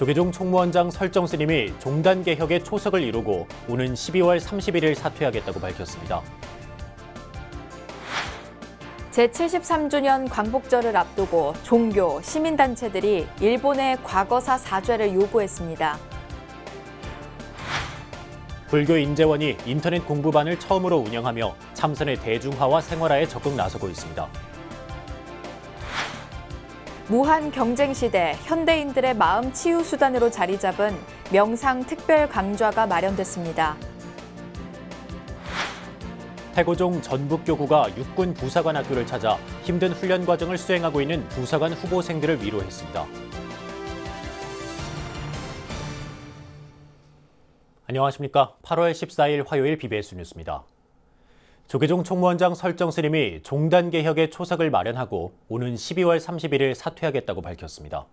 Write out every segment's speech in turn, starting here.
조계종 총무원장 설정 스님이 종단 개혁의 초석을 이루고 오는 12월 31일 사퇴하겠다고 밝혔습니다. 제73주년 광복절을 앞두고 종교, 시민단체들이 일본의 과거사 사죄를 요구했습니다. 불교 인재원이 인터넷 공부반을 처음으로 운영하며 참선의 대중화와 생활화에 적극 나서고 있습니다. 무한 경쟁 시대 현대인들의 마음 치유 수단으로 자리 잡은 명상 특별 강좌가 마련됐습니다. 태고종 전북교구가 육군 부사관 학교를 찾아 힘든 훈련 과정을 수행하고 있는 부사관 후보생들을 위로했습니다. 안녕하십니까. 8월 14일 화요일 BBS 뉴스입니다. 조계종 총무원장 설정 스님이 종단 개혁의 초석을 마련하고 오는 12월 31일 사퇴하겠다고 밝혔습니다.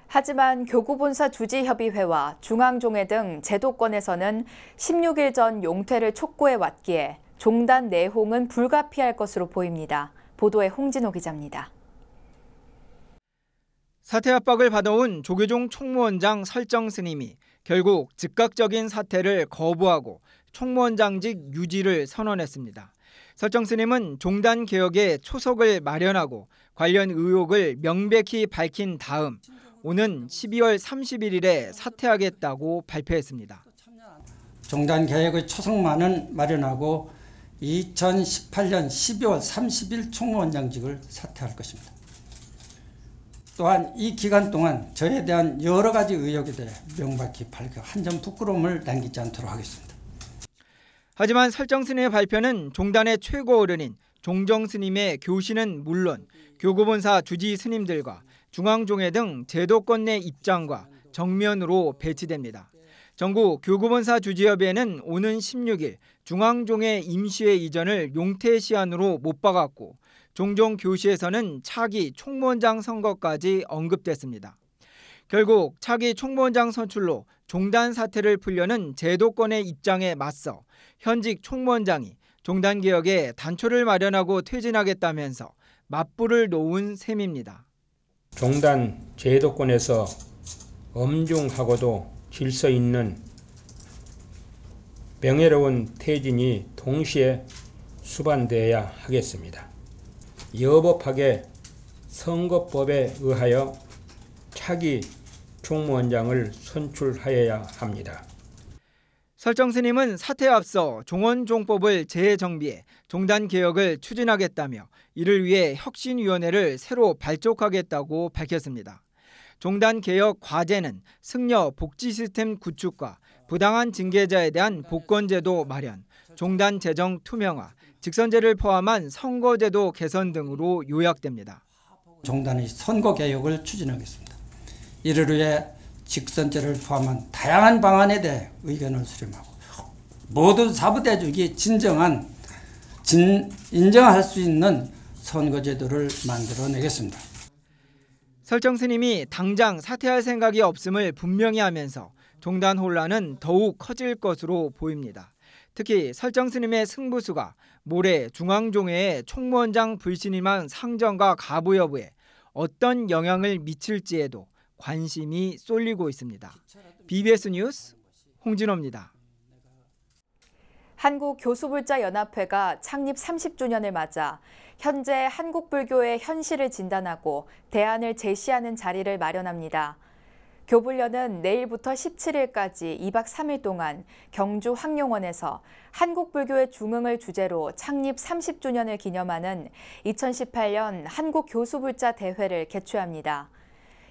하지만 교구본사 주지협의회와 중앙종회 등 제도권에서는 16일 전 용퇴를 촉구해 왔기에 종단 내홍은 불가피할 것으로 보입니다. 보도에 홍진호 기자입니다. 사퇴 압박을 받아온 조계종 총무원장 설정 스님이 결국 즉각적인 사퇴를 거부하고 총무원장직 유지를 선언했습니다. 설정 스님은 종단 개혁의 초석을 마련하고 관련 의혹을 명백히 밝힌 다음 오는 12월 31일에 사퇴하겠다고 발표했습니다. 종단 개혁의 초석만은 마련하고 2018년 12월 30일 총무원장직을 사퇴할 것입니다. 또한 이 기간 동안 저에 대한 여러 가지 의혹에 대해 명백히 밝혀 한 점 부끄러움을 남기지 않도록 하겠습니다. 하지만 설정 스님의 발표는 종단의 최고 어른인 종정 스님의 교신은 물론 교구본사 주지 스님들과 중앙종회 등 제도권 내 입장과 정면으로 배치됩니다. 전국 교구본사 주지협의회는 오는 16일 중앙종회 임시회 이전을 용퇴 시한으로 못 박았고 종종 교시에서는 차기 총무원장 선거까지 언급됐습니다. 결국 차기 총무원장 선출로 종단 사태를 풀려는 제도권의 입장에 맞서 현직 총무원장이 종단 개혁에 단초를 마련하고 퇴진하겠다면서 맞불을 놓은 셈입니다. 종단 제도권에서 엄중하고도 질서 있는 명예로운 퇴진이 동시에 수반되어야 하겠습니다. 여법하게 선거법에 의하여 차기 총무원장을 선출하여야 합니다. 설정 스님은 사퇴에 앞서 종원종법을 재정비해 종단 개혁을 추진하겠다며 이를 위해 혁신위원회를 새로 발족하겠다고 밝혔습니다. 종단 개혁 과제는 승려 복지 시스템 구축과 부당한 징계자에 대한 복권제도 마련, 종단 재정 투명화, 직선제를 포함한 선거제도 개선 등으로 요약됩니다. 종단의 선거 개혁을 추진하겠습니다. 이를 위해 직선제를 포함한 다양한 방안에 대해 의견을 수렴하고 모든 사부대중이 인정할 수 있는 선거제도를 만들어내겠습니다. 설정 스님이 당장 사퇴할 생각이 없음을 분명히 하면서 종단 혼란은 더욱 커질 것으로 보입니다. 특히 설정 스님의 승부수가 모레 중앙종회의 총무원장 불신임한 상정과 가부 여부에 어떤 영향을 미칠지에도 관심이 쏠리고 있습니다. BBS 뉴스 홍진호입니다. 한국교수불자연합회가 창립 30주년을 맞아 현재 한국불교의 현실을 진단하고 대안을 제시하는 자리를 마련합니다. 교불련은 내일부터 17일까지 2박 3일 동안 경주 황룡원에서 한국불교의 중흥을 주제로 창립 30주년을 기념하는 2018년 한국교수불자 대회를 개최합니다.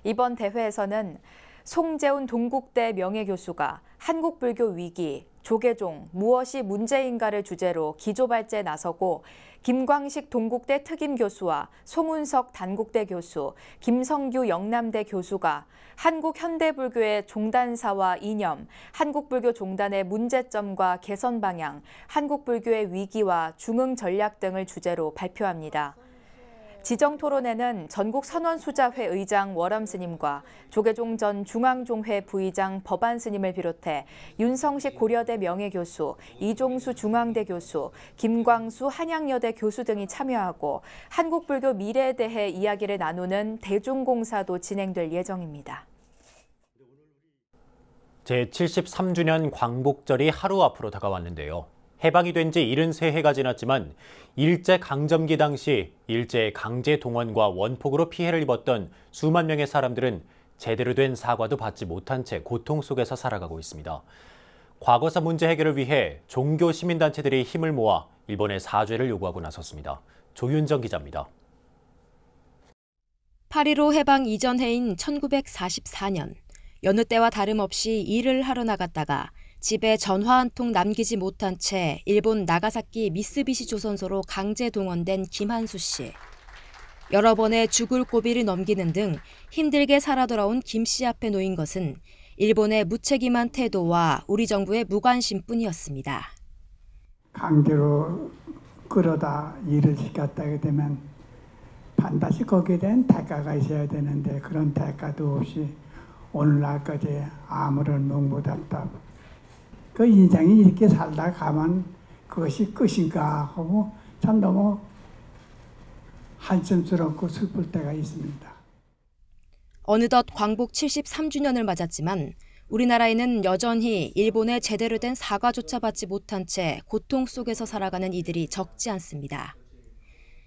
이번 대회에서는 송재훈 동국대 명예교수가 한국불교 위기, 조계종, 무엇이 문제인가를 주제로 기조발제에 나서고 김광식 동국대 특임교수와 송운석 단국대 교수, 김성규 영남대 교수가 한국 현대불교의 종단사와 이념, 한국불교 종단의 문제점과 개선 방향, 한국불교의 위기와 중흥 전략 등을 주제로 발표합니다. 지정토론회는 전국선원수자회 의장 월엄 스님과 조계종 전 중앙종회 부의장 법안 스님을 비롯해 윤성식 고려대 명예교수, 이종수 중앙대 교수, 김광수 한양여대 교수 등이 참여하고 한국불교 미래에 대해 이야기를 나누는 대중공사도 진행될 예정입니다. 제73주년 광복절이 하루 앞으로 다가왔는데요. 해방이 된 지 73해가 지났지만 일제강점기 당시 일제 강제 동원과 원폭으로 피해를 입었던 수만 명의 사람들은 제대로 된 사과도 받지 못한 채 고통 속에서 살아가고 있습니다. 과거사 문제 해결을 위해 종교 시민단체들이 힘을 모아 일본의 사죄를 요구하고 나섰습니다. 조윤정 기자입니다. 8.15 해방 이전 해인 1944년, 여느 때와 다름없이 일을 하러 나갔다가 집에 전화 한 통 남기지 못한 채 일본 나가사키 미쓰비시 조선소로 강제 동원된 김한수 씨. 여러 번의 죽을 고비를 넘기는 등 힘들게 살아 돌아온 김 씨 앞에 놓인 것은 일본의 무책임한 태도와 우리 정부의 무관심뿐이었습니다. 강제로 끌어다 일을 시켰다게 되면 반드시 거기에 대한 대가가 있어야 되는데 그런 대가도 없이 오늘날까지 아무런 명보답답. 그 인생이 이렇게 살다 가면 그것이 끝인가 하고 참 너무 한심스럽고 슬플 때가 있습니다. 어느덧 광복 73주년을 맞았지만 우리나라에는 여전히 일본의 제대로 된 사과조차 받지 못한 채 고통 속에서 살아가는 이들이 적지 않습니다.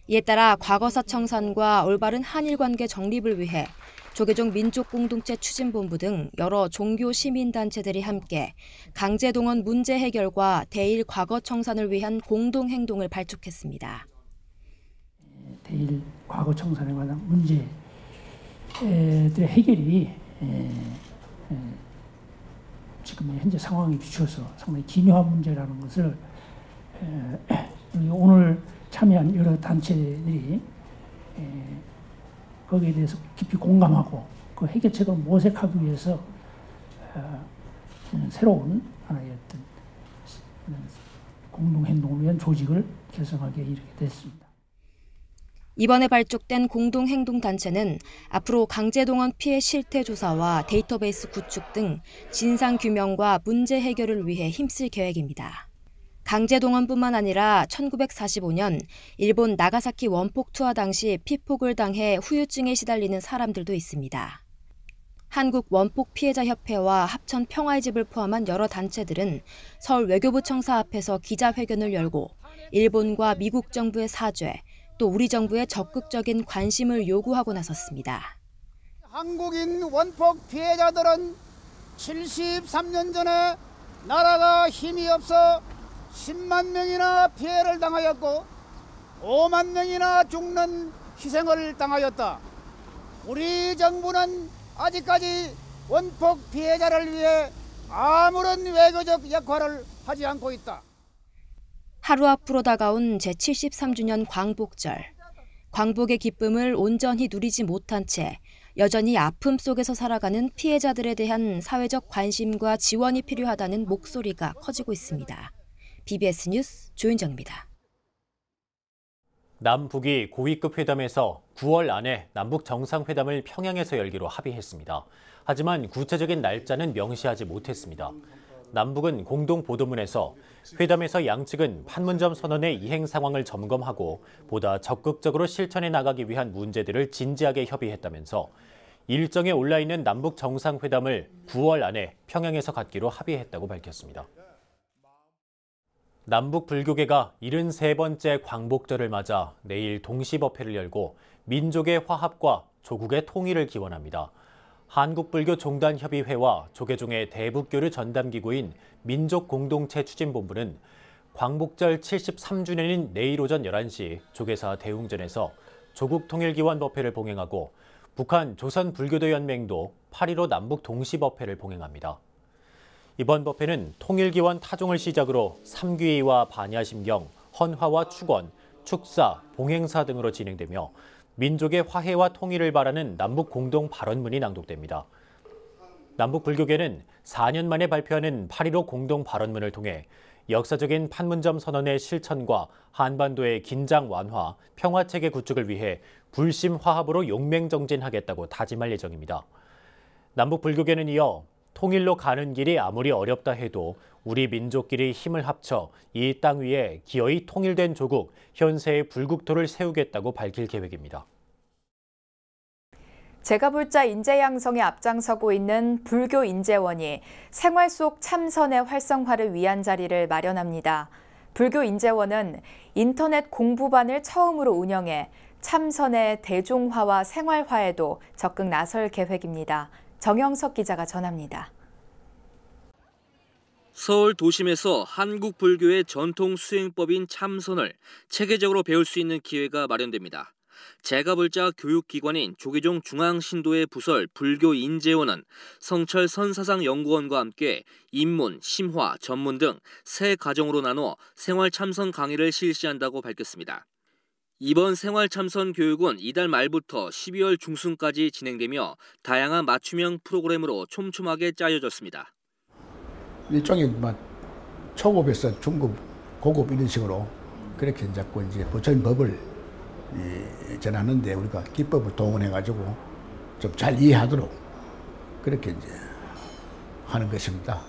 이에 따라 과거사 청산과 올바른 한일 관계 정립을 위해 조계종 민족공동체 추진본부 등 여러 종교 시민단체들이 함께 강제동원 문제 해결과 대일 과거 청산을 위한 공동행동을 발족했습니다. 대일 과거 청산에 관한 문제들의 해결이 지금 현재 상황에 비추어서 상당히 기묘한 문제라는 것을 오늘 참여한 여러 단체들이 거기에 대해서 깊이 공감하고 그 해결책을 모색하기 위해서 새로운 하나의 어떤 공동행동을 위한 조직을 결성하게 이르게 됐습니다. 이번에 발족된 공동행동단체는 앞으로 강제동원 피해 실태 조사와 데이터베이스 구축 등 진상규명과 문제 해결을 위해 힘쓸 계획입니다. 강제동원뿐만 아니라 1945년 일본 나가사키 원폭 투하 당시 피폭을 당해 후유증에 시달리는 사람들도 있습니다. 한국 원폭 피해자 협회와 합천 평화의 집을 포함한 여러 단체들은 서울 외교부 청사 앞에서 기자회견을 열고 일본과 미국 정부의 사죄, 또 우리 정부의 적극적인 관심을 요구하고 나섰습니다. 한국인 원폭 피해자들은 73년 전에 나라가 힘이 없어 10만 명이나 피해를 당하였고 5만 명이나 죽는 희생을 당하였다. 우리 정부는 아직까지 원폭 피해자를 위해 아무런 외교적 역할을 하지 않고 있다. 하루 앞으로 다가온 제73주년 광복절. 광복의 기쁨을 온전히 누리지 못한 채 여전히 아픔 속에서 살아가는 피해자들에 대한 사회적 관심과 지원이 필요하다는 목소리가 커지고 있습니다. BBS 뉴스 조윤정입니다. 남북이 고위급 회담에서 9월 안에 남북 정상회담을 평양에서 열기로 합의했습니다. 하지만 구체적인 날짜는 명시하지 못했습니다. 남북은 공동 보도문에서 회담에서 양측은 판문점 선언의 이행 상황을 점검하고 보다 적극적으로 실천해 나가기 위한 문제들을 진지하게 협의했다면서 일정에 올라있는 남북 정상회담을 9월 안에 평양에서 갖기로 합의했다고 밝혔습니다. 남북 불교계가 73번째 광복절을 맞아 내일 동시법회를 열고 민족의 화합과 조국의 통일을 기원합니다. 한국불교종단협의회와 조계종의 대북교류 전담기구인 민족공동체 추진본부는 광복절 73주년인 내일 오전 11시 조계사 대웅전에서 조국통일기원법회를 봉행하고 북한 조선불교도연맹도 8.15 남북 동시법회를 봉행합니다. 이번 법회는 통일기원 타종을 시작으로 삼귀의와 반야심경, 헌화와 축원, 축사, 봉행사 등으로 진행되며 민족의 화해와 통일을 바라는 남북 공동 발언문이 낭독됩니다. 남북 불교계는 4년 만에 발표하는 8.15 공동 발언문을 통해 역사적인 판문점 선언의 실천과 한반도의 긴장 완화, 평화체계 구축을 위해 불심 화합으로 용맹정진하겠다고 다짐할 예정입니다. 남북 불교계는 이어 통일로 가는 길이 아무리 어렵다 해도 우리 민족끼리 힘을 합쳐 이 땅 위에 기어이 통일된 조국, 현세의 불국토를 세우겠다고 밝힐 계획입니다. 제가불자 인재 양성에 앞장서고 있는 불교 인재원이 생활 속 참선의 활성화를 위한 자리를 마련합니다. 불교 인재원은 인터넷 공부반을 처음으로 운영해 참선의 대중화와 생활화에도 적극 나설 계획입니다. 정영석 기자가 전합니다. 서울 도심에서 한국 불교의 전통 수행법인 참선을 체계적으로 배울 수 있는 기회가 마련됩니다. 제가불자 교육기관인 조계종 중앙신도의 부설 불교인재원은 성철 선사상연구원과 함께 입문, 심화, 전문 등 세 과정으로 나눠 생활참선 강의를 실시한다고 밝혔습니다. 이번 생활참선 교육은 이달 말부터 12월 중순까지 진행되며 다양한 맞춤형 프로그램으로 촘촘하게 짜여졌습니다. 일종의 초급에서 중급, 고급 이런 식으로 그렇게 자꾸 이제 부처님 법을 전하는데 우리가 기법을 동원해가지고 좀 잘 이해하도록 그렇게 이제 하는 것입니다.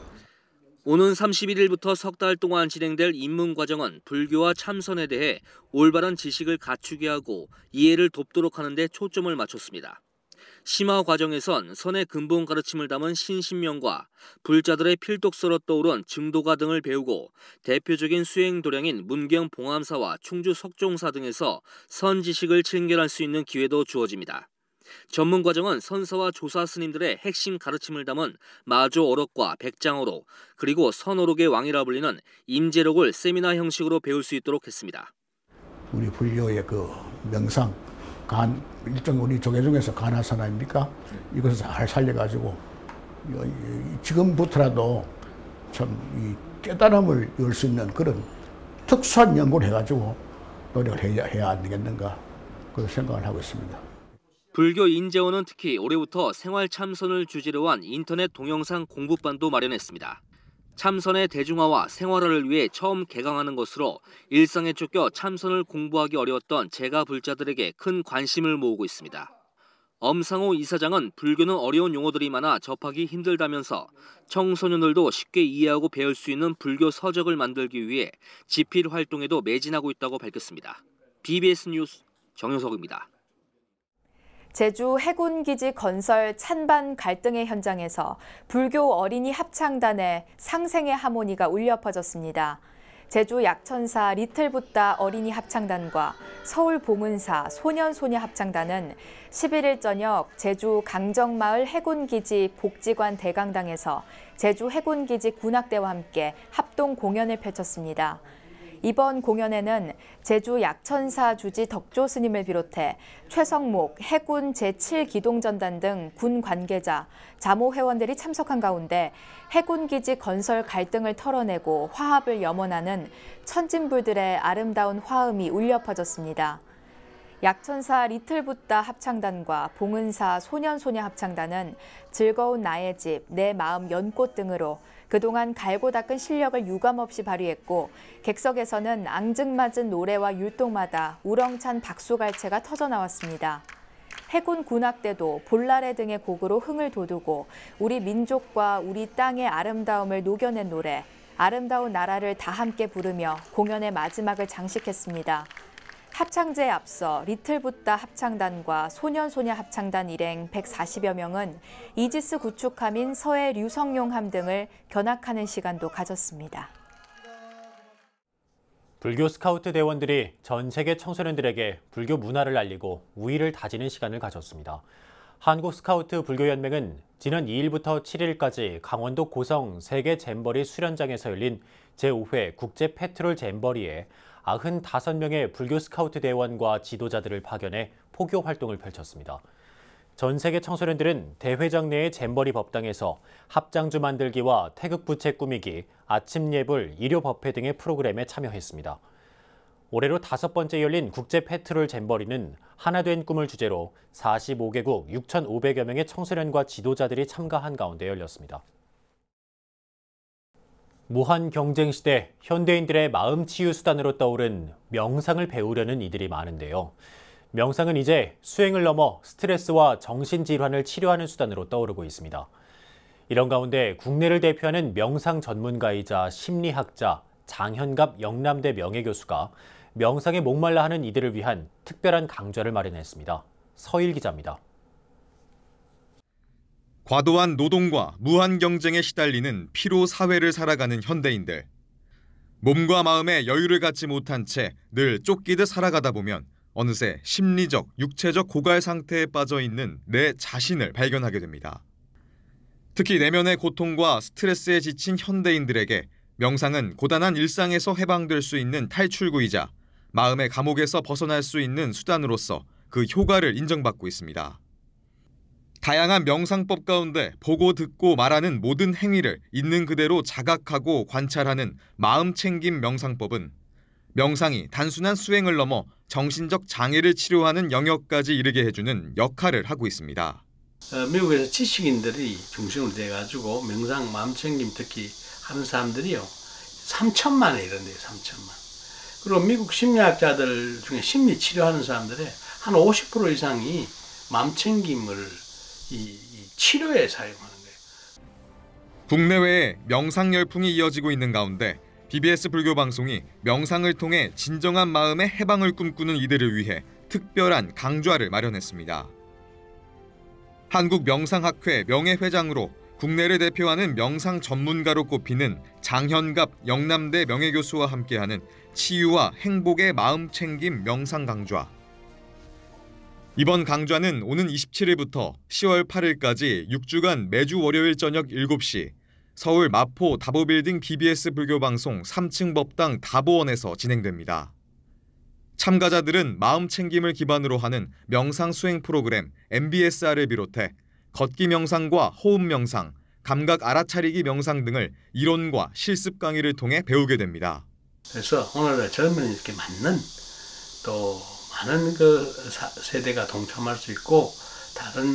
오는 31일부터 석 달 동안 진행될 입문 과정은 불교와 참선에 대해 올바른 지식을 갖추게 하고 이해를 돕도록 하는 데 초점을 맞췄습니다. 심화 과정에선 선의 근본 가르침을 담은 신신명과 불자들의 필독서로 떠오른 증도가 등을 배우고 대표적인 수행 도량인 문경 봉암사와 충주 석종사 등에서 선 지식을 챙겨할 수 있는 기회도 주어집니다. 전문 과정은 선사와 조사 스님들의 핵심 가르침을 담은 마조 어록과 백장어록 그리고 선어록의 왕이라 불리는 임재록을 세미나 형식으로 배울 수 있도록 했습니다. 우리 불교의 그 명상 일종 우리 조계종에서 간화선 아닙니까? 이것을 잘 살려가지고 지금부터라도 참 이 깨달음을 열 수 있는 그런 특수한 연구를 해가지고 노력을 해야 안 되겠는가 그런 생각을 하고 있습니다. 불교 인재원은 특히 올해부터 생활 참선을 주제로 한 인터넷 동영상 공부반도 마련했습니다. 참선의 대중화와 생활화를 위해 처음 개강하는 것으로 일상에 쫓겨 참선을 공부하기 어려웠던 제가불자들에게 큰 관심을 모으고 있습니다. 엄상호 이사장은 불교는 어려운 용어들이 많아 접하기 힘들다면서 청소년들도 쉽게 이해하고 배울 수 있는 불교 서적을 만들기 위해 집필 활동에도 매진하고 있다고 밝혔습니다. BBS 뉴스 정영석입니다. 제주 해군기지 건설 찬반 갈등의 현장에서 불교 어린이 합창단의 상생의 하모니가 울려 퍼졌습니다. 제주 약천사 리틀붓다 어린이 합창단과 서울 봉은사 소년소녀 합창단은 11일 저녁 제주 강정마을 해군기지 복지관 대강당에서 제주 해군기지 군악대와 함께 합동 공연을 펼쳤습니다. 이번 공연에는 제주 약천사 주지 덕조 스님을 비롯해 최성목 해군 제7기동전단 등 군 관계자, 자모 회원들이 참석한 가운데 해군기지 건설 갈등을 털어내고 화합을 염원하는 천진불들의 아름다운 화음이 울려 퍼졌습니다. 약천사 리틀붓다 합창단과 봉은사 소년소녀 합창단은 즐거운 나의 집, 내 마음 연꽃 등으로 그동안 갈고 닦은 실력을 유감없이 발휘했고 객석에서는 앙증맞은 노래와 율동마다 우렁찬 박수갈채가 터져나왔습니다. 해군 군악대도 볼라레 등의 곡으로 흥을 돋우고 우리 민족과 우리 땅의 아름다움을 녹여낸 노래 아름다운 나라를 다 함께 부르며 공연의 마지막을 장식했습니다. 합창제에 앞서 리틀붓다 합창단과 소년소녀 합창단 일행 140여 명은 이지스 구축함인 서해 류성용함 등을 견학하는 시간도 가졌습니다. 불교 스카우트 대원들이 전 세계 청소년들에게 불교 문화를 알리고 우위를 다지는 시간을 가졌습니다. 한국 스카우트 불교연맹은 지난 2일부터 7일까지 강원도 고성 세계 잼버리 수련장에서 열린 제5회 국제 페트롤 잼버리에 95명의 불교 스카우트 대원과 지도자들을 파견해 포교 활동을 펼쳤습니다. 전 세계 청소년들은 대회장 내의 잼버리 법당에서 합장주 만들기와 태극 부채 꾸미기, 아침 예불, 일요 법회 등의 프로그램에 참여했습니다. 올해로 5번째 열린 국제 페트롤 잼버리는 하나된 꿈을 주제로 45개국 6,500여 명의 청소년과 지도자들이 참가한 가운데 열렸습니다. 무한 경쟁 시대 현대인들의 마음 치유 수단으로 떠오른 명상을 배우려는 이들이 많은데요. 명상은 이제 수행을 넘어 스트레스와 정신질환을 치료하는 수단으로 떠오르고 있습니다. 이런 가운데 국내를 대표하는 명상 전문가이자 심리학자 장현갑 영남대 명예교수가 명상에 목말라 하는 이들을 위한 특별한 강좌를 마련했습니다. 서일 기자입니다. 과도한 노동과 무한 경쟁에 시달리는 피로 사회를 살아가는 현대인들. 몸과 마음에 여유를 갖지 못한 채 늘 쫓기듯 살아가다 보면 어느새 심리적, 육체적 고갈 상태에 빠져 있는 내 자신을 발견하게 됩니다. 특히 내면의 고통과 스트레스에 지친 현대인들에게 명상은 고단한 일상에서 해방될 수 있는 탈출구이자 마음의 감옥에서 벗어날 수 있는 수단으로서 그 효과를 인정받고 있습니다. 다양한 명상법 가운데 보고 듣고 말하는 모든 행위를 있는 그대로 자각하고 관찰하는 마음챙김 명상법은 명상이 단순한 수행을 넘어 정신적 장애를 치료하는 영역까지 이르게 해주는 역할을 하고 있습니다. 미국에서 지식인들이 중심으로 돼가지고 명상 마음챙김 특히 하는 사람들이요 3천만에 이른대요. 3천만. 그리고 미국 심리학자들 중에 심리 치료하는 사람들의 한 50% 이상이 마음챙김을 이 치료에 사용하는 거예요. 국내외에 명상 열풍이 이어지고 있는 가운데 BBS 불교 방송이 명상을 통해 진정한 마음의 해방을 꿈꾸는 이들을 위해 특별한 강좌를 마련했습니다. 한국명상학회 명예회장으로 국내를 대표하는 명상 전문가로 꼽히는 장현갑 영남대 명예교수와 함께하는 치유와 행복의 마음챙김 명상 강좌. 이번 강좌는 오는 27일부터 10월 8일까지 6주간 매주 월요일 저녁 7시 서울 마포 다보빌딩 BBS 불교방송 3층 법당 다보원에서 진행됩니다. 참가자들은 마음챙김을 기반으로 하는 명상 수행 프로그램 MBSR을 비롯해 걷기 명상과 호흡 명상, 감각 알아차리기 명상 등을 이론과 실습 강의를 통해 배우게 됩니다. 그래서 오늘의 젊은이들께 맞는 또 많은 그 세대가 동참할 수 있고 다른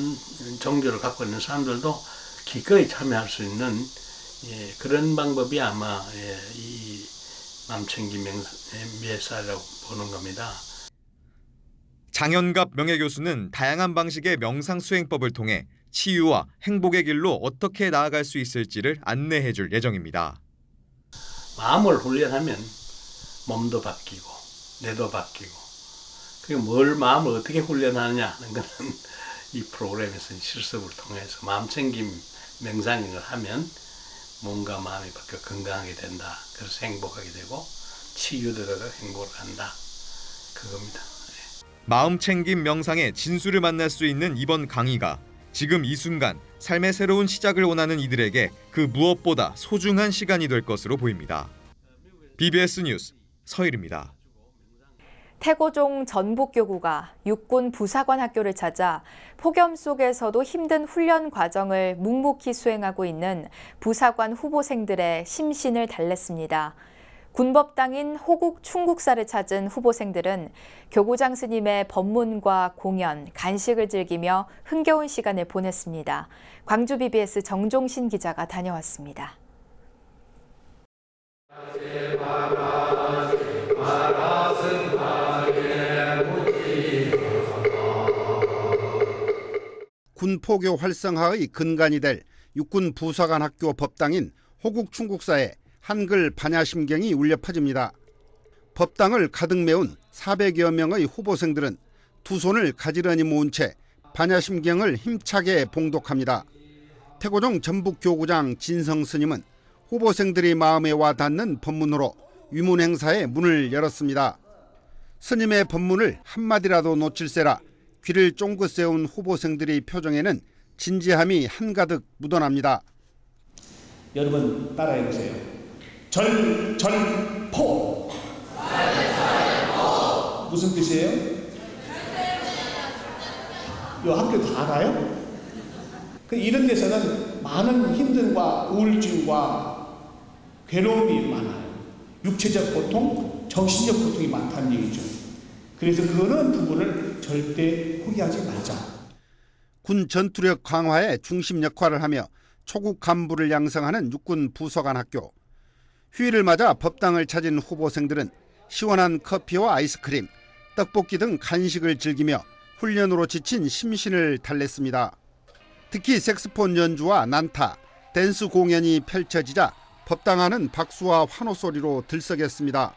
종교를 갖고 있는 사람들도 기꺼이 참여할 수 있는 그런 방법이 아마 이 마음챙김 MBSR이라고 보는 겁니다. 장현갑 명예교수는 다양한 방식의 명상 수행법을 통해 치유와 행복의 길로 어떻게 나아갈 수 있을지를 안내해 줄 예정입니다. 마음을 훈련하면 몸도 바뀌고 뇌도 바뀌고 그리고 마음을 어떻게 훈련하느냐 하는 것은 이 프로그램에서 실습을 통해서 마음챙김 명상을 하면 몸과 마음이 바뀌어 건강하게 된다. 그래서 행복하게 되고 치유되다가 행복을 한다. 그겁니다. 마음챙김 명상의 진수를 만날 수 있는 이번 강의가 지금 이 순간 삶의 새로운 시작을 원하는 이들에게 그 무엇보다 소중한 시간이 될 것으로 보입니다. BBS 뉴스 서일입니다. 태고종 전북교구가 육군 부사관 학교를 찾아 폭염 속에서도 힘든 훈련 과정을 묵묵히 수행하고 있는 부사관 후보생들의 심신을 달랬습니다. 군법당인 호국 충국사를 찾은 후보생들은 교구장 스님의 법문과 공연, 간식을 즐기며 흥겨운 시간을 보냈습니다. 광주 BBS 정종신 기자가 다녀왔습니다. 군포교 활성화의 근간이 될 육군 부사관 학교 법당인 호국 충국사에 한글 반야심경이 울려 퍼집니다. 법당을 가득 메운 400여 명의 후보생들은 두 손을 가지런히 모은 채 반야심경을 힘차게 봉독합니다. 태고종 전북교구장 진성 스님은 후보생들이 마음에 와닿는 법문으로 위문 행사의 문을 열었습니다. 스님의 법문을 한마디라도 놓칠세라 귀를 쫑긋 세운 후보생들의 표정에는 진지함이 한가득 묻어납니다. 여러분 따라해보세요. 절포. 무슨 뜻이에요? 이 학교 다 알아요? 이런 데서는 많은 힘듦과 우울증과 괴로움이 많아요. 육체적 고통, 정신적 고통이 많다는 얘기죠. 그래서 그런 부분을 절대 포기하지 말자. 군 전투력 강화에 중심 역할을 하며 초국 간부를 양성하는 육군 부사관 학교. 휴일을 맞아 법당을 찾은 후보생들은 시원한 커피와 아이스크림, 떡볶이 등 간식을 즐기며 훈련으로 지친 심신을 달랬습니다. 특히 색스폰 연주와 난타, 댄스 공연이 펼쳐지자 법당 안은 박수와 환호 소리로 들썩였습니다.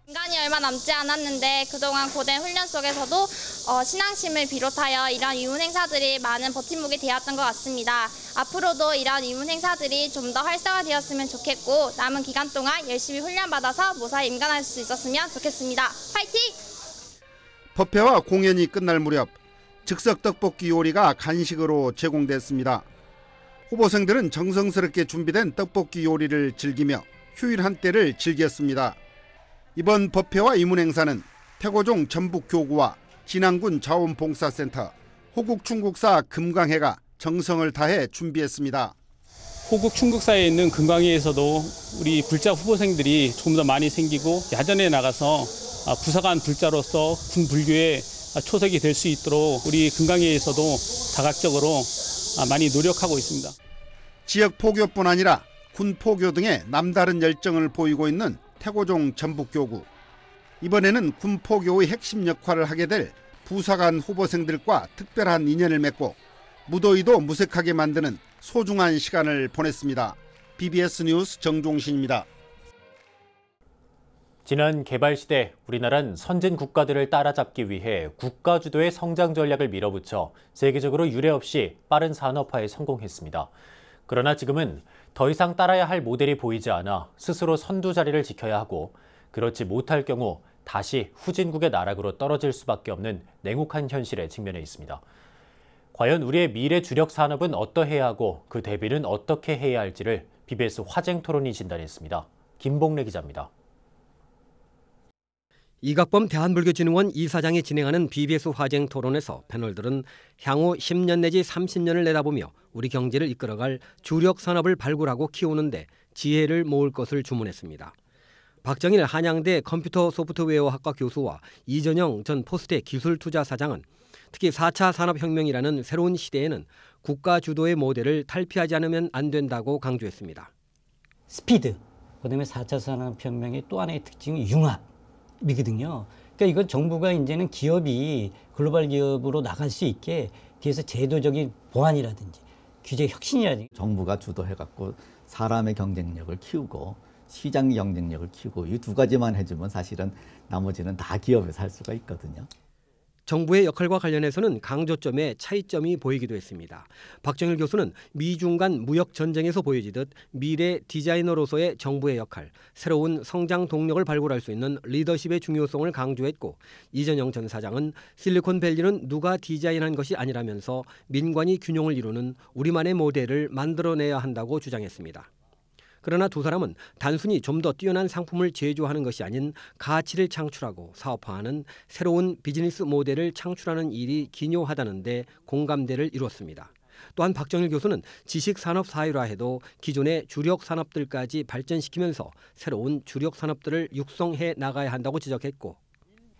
기간이 얼마 남지 않았는데 그동안 고된 훈련 속에서도 신앙심을 비롯하여 이런 이문 행사들이 많은 버팀목이 되었던 것 같습니다. 앞으로도 이런 이문 행사들이 좀 더 활성화되었으면 좋겠고 남은 기간 동안 열심히 훈련받아서 무사히 임관할 수 있었으면 좋겠습니다. 파이팅! 법회와 공연이 끝날 무렵 즉석 떡볶이 요리가 간식으로 제공됐습니다. 후보생들은 정성스럽게 준비된 떡볶이 요리를 즐기며 휴일 한때를 즐겼습니다. 이번 법회와 이문 행사는 태고종 전북교구와 진안군 자원봉사센터, 호국충국사 금강회가 정성을 다해 준비했습니다. 호국충국사에 있는 금강회에서도 우리 불자 후보생들이 조금 더 많이 생기고 야전에 나가서 부사관 불자로서 군 불교에 초석이 될 수 있도록 우리 금강회에서도 다각적으로 많이 노력하고 있습니다. 지역 포교뿐 아니라 군 포교 등의 남다른 열정을 보이고 있는 태고종 전북교구. 이번에는 군 포교의 핵심 역할을 하게 될 부사관 후보생들과 특별한 인연을 맺고 무더위도 무색하게 만드는 소중한 시간을 보냈습니다. BBS 뉴스 정종신입니다. 지난 개발 시대 우리나라는 선진 국가들을 따라잡기 위해 국가 주도의 성장 전략을 밀어붙여 세계적으로 유례 없이 빠른 산업화에 성공했습니다. 그러나 지금은 더 이상 따라야 할 모델이 보이지 않아 스스로 선두 자리를 지켜야 하고 그렇지 못할 경우 다시 후진국의 나락으로 떨어질 수밖에 없는 냉혹한 현실에 직면해 있습니다. 과연 우리의 미래 주력 산업은 어떠해야 하고 그 대비는 어떻게 해야 할지를 BBS 화쟁 토론이 진단했습니다. 김봉래 기자입니다. 이각범 대한불교진흥원 이사장이 진행하는 BBS 화쟁 토론에서 패널들은 향후 10년 내지 30년을 내다보며 우리 경제를 이끌어갈 주력 산업을 발굴하고 키우는데 지혜를 모을 것을 주문했습니다. 박정일 한양대 컴퓨터 소프트웨어학과 교수와 이전영 전 포스텍 기술투자사장은 특히 4차 산업혁명이라는 새로운 시대에는 국가 주도의 모델을 탈피하지 않으면 안 된다고 강조했습니다. 스피드, 그다음에 4차 산업혁명의 또 하나의 특징이 융합이거든요. 그러니까 이건 정부가 이제는 기업이 글로벌 기업으로 나갈 수 있게 뒤에서 제도적인 보완이라든지 규제 혁신이라든지 정부가 주도해갖고 사람의 경쟁력을 키우고 시장 경쟁력을 키우고 이 두 가지만 해주면 사실은 나머지는 다 기업에서 할 수가 있거든요. 정부의 역할과 관련해서는 강조점에 차이점이 보이기도 했습니다. 박정일 교수는 미중 간 무역 전쟁에서 보여지듯 미래 디자이너로서의 정부의 역할, 새로운 성장 동력을 발굴할 수 있는 리더십의 중요성을 강조했고 이전영 전 사장은 실리콘밸리는 누가 디자인한 것이 아니라면서 민관이 균형을 이루는 우리만의 모델을 만들어내야 한다고 주장했습니다. 그러나 두 사람은 단순히 좀 더 뛰어난 상품을 제조하는 것이 아닌 가치를 창출하고 사업화하는 새로운 비즈니스 모델을 창출하는 일이 기묘하다는 데 공감대를 이뤘습니다. 또한 박정일 교수는 지식산업 사회화해도 기존의 주력 산업들까지 발전시키면서 새로운 주력 산업들을 육성해 나가야 한다고 지적했고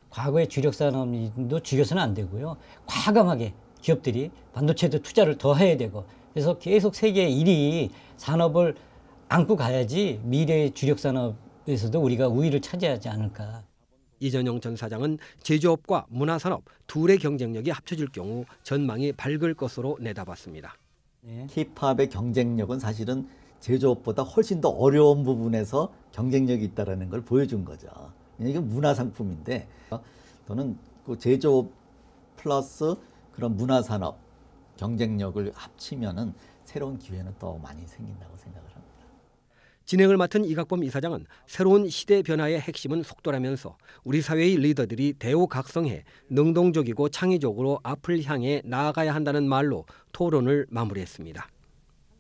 과거의 주력 산업도 죽여서는 안 되고요. 과감하게 기업들이 반도체도 투자를 더 해야 되고 그래서 계속 세계 1위 산업을 안고 가야지 미래의 주력 산업에서도 우리가 우위를 차지하지 않을까. 이전영 전 사장은 제조업과 문화산업 둘의 경쟁력이 합쳐질 경우 전망이 밝을 것으로 내다봤습니다. 힙합의 경쟁력은 사실은 제조업보다 훨씬 더 어려운 부분에서 경쟁력이 있다는 걸 보여준 거죠. 이게 문화상품인데 저는 그 제조업 플러스 그런 문화산업 경쟁력을 합치면은 새로운 기회는 더 많이 생긴다고 생각을 합니다. 진행을 맡은 이각범 이사장은 새로운 시대 변화의 핵심은 속도라면서 우리 사회의 리더들이 대우각성해 능동적이고 창의적으로 앞을 향해 나아가야 한다는 말로 토론을 마무리했습니다.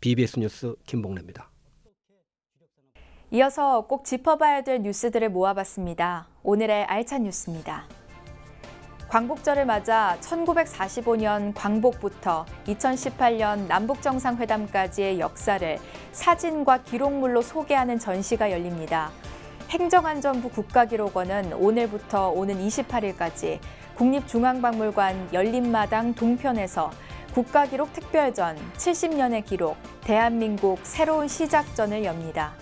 BBS 뉴스 김봉래입니다. 이어서 꼭 짚어봐야 될 뉴스들을 모아봤습니다. 오늘의 알찬 뉴스입니다. 광복절을 맞아 1945년 광복부터 2018년 남북정상회담까지의 역사를 사진과 기록물로 소개하는 전시가 열립니다. 행정안전부 국가기록원은 오늘부터 오는 28일까지 국립중앙박물관 열린마당 동편에서 국가기록 특별전 70년의 기록, 대한민국 새로운 시작전을 엽니다.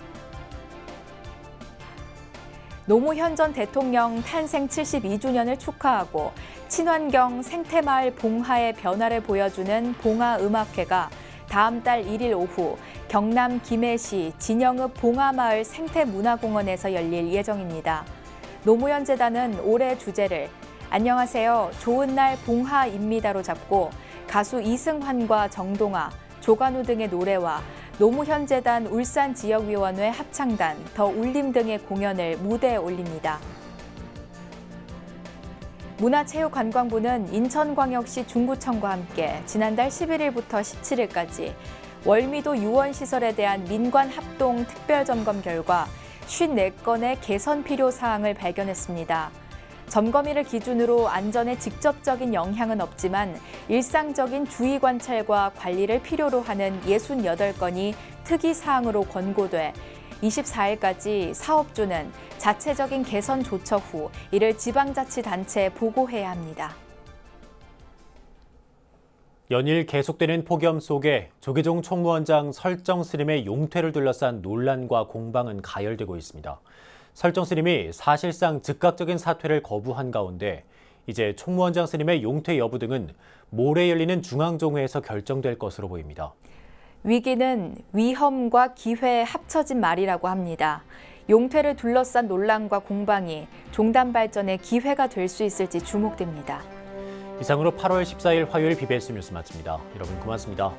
노무현 전 대통령 탄생 72주년을 축하하고 친환경 생태마을 봉하의 변화를 보여주는 봉하음악회가 다음 달 1일 오후 경남 김해시 진영읍 봉하마을 생태문화공원에서 열릴 예정입니다. 노무현 재단은 올해 주제를 안녕하세요, 좋은 날 봉하입니다로 잡고 가수 이승환과 정동아, 조관우 등의 노래와 노무현 재단 울산지역위원회 합창단, 더 울림 등의 공연을 무대에 올립니다. 문화체육관광부는 인천광역시 중구청과 함께 지난달 11일부터 17일까지 월미도 유원시설에 대한 민관 합동 특별점검 결과 54건의 개선 필요 사항을 발견했습니다. 점검일을 기준으로 안전에 직접적인 영향은 없지만 일상적인 주의 관찰과 관리를 필요로 하는 68건이 특이사항으로 권고돼 24일까지 사업주는 자체적인 개선 조처 후 이를 지방자치단체에 보고해야 합니다. 연일 계속되는 폭염 속에 조계종 총무원장 설정 스님의 용퇴를 둘러싼 논란과 공방은 가열되고 있습니다. 설정 스님이 사실상 즉각적인 사퇴를 거부한 가운데 이제 총무원장 스님의 용퇴 여부 등은 모레 열리는 중앙종회에서 결정될 것으로 보입니다. 위기는 위험과 기회의 합쳐진 말이라고 합니다. 용퇴를 둘러싼 논란과 공방이 종단 발전의 기회가 될 수 있을지 주목됩니다. 이상으로 8월 14일 화요일 BBS 뉴스 마칩니다. 여러분 고맙습니다.